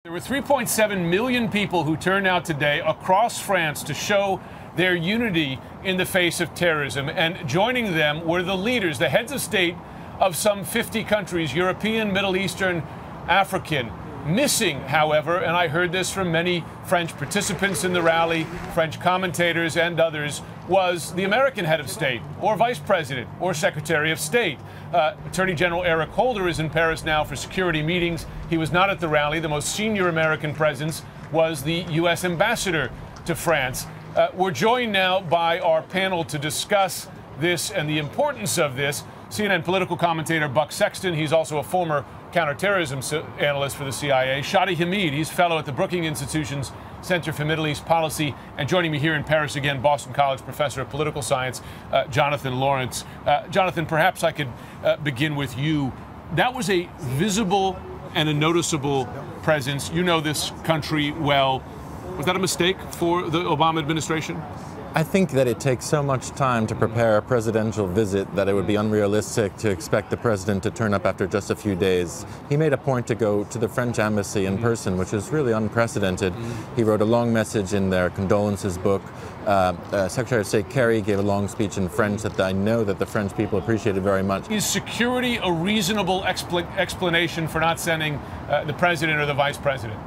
There were 3.7 million people who turned out today across France to show their unity in the face of terrorism. And joining them were the leaders, the heads of state of some 50 countries, European, Middle Eastern, African. Missing, however, and I heard this from many French participants in the rally, French commentators and others, was the American head of state or vice president or secretary of state. Attorney General Eric Holder is in Paris now for security meetings. He was not at the rally. The most senior American presence was the U.S. ambassador to France. We're joined now by our panel to discuss this and the importance of this. CNN political commentator Buck Sexton. He's also a former counterterrorism analyst for the CIA. Shadi Hamid, he's fellow at the Brookings Institution's Center for Middle East Policy. And joining me here in Paris again, Boston College professor of political science, Jonathan Lawrence. Jonathan, perhaps I could begin with you. That was a visible and a noticeable presence. You know this country well. Was that a mistake for the Obama administration? I think that it takes so much time to prepare a presidential visit that it would be unrealistic to expect the president to turn up after just a few days. He made a point to go to the French embassy in person, which is really unprecedented. He wrote a long message in their condolences book. Secretary of State Kerry gave a long speech in French that I know that the French people appreciated very much. Is security a reasonable explanation for not sending the president or the vice president?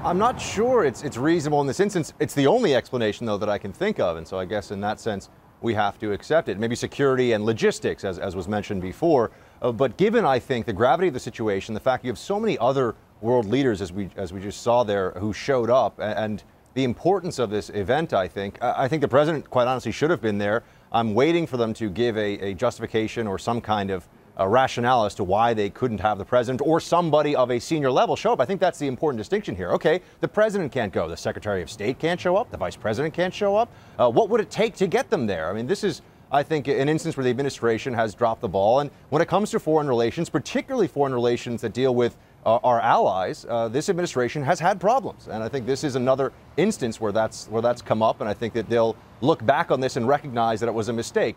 I'm not sure it's reasonable in this instance. It's the only explanation, though, that I can think of. And so I guess in that sense, we have to accept it. Maybe security and logistics, as was mentioned before. But given, I think, the gravity of the situation, the fact you have so many other world leaders, as we just saw there, who showed up, and the importance of this event, I think the president, quite honestly, should have been there. I'm waiting for them to give a justification or some kind of a rationale as to why they couldn't have the president or somebody of a senior level show up. I think that's the important distinction here. Okay, the president can't go, the Secretary of State can't show up, the vice president can't show up. What would it take to get them there? I mean, this is, I think, an instance where the administration has dropped the ball. And when it comes to foreign relations, particularly foreign relations that deal with our allies, this administration has had problems. And I think this is another instance where that's come up. And I think that they'll look back on this and recognize that it was a mistake.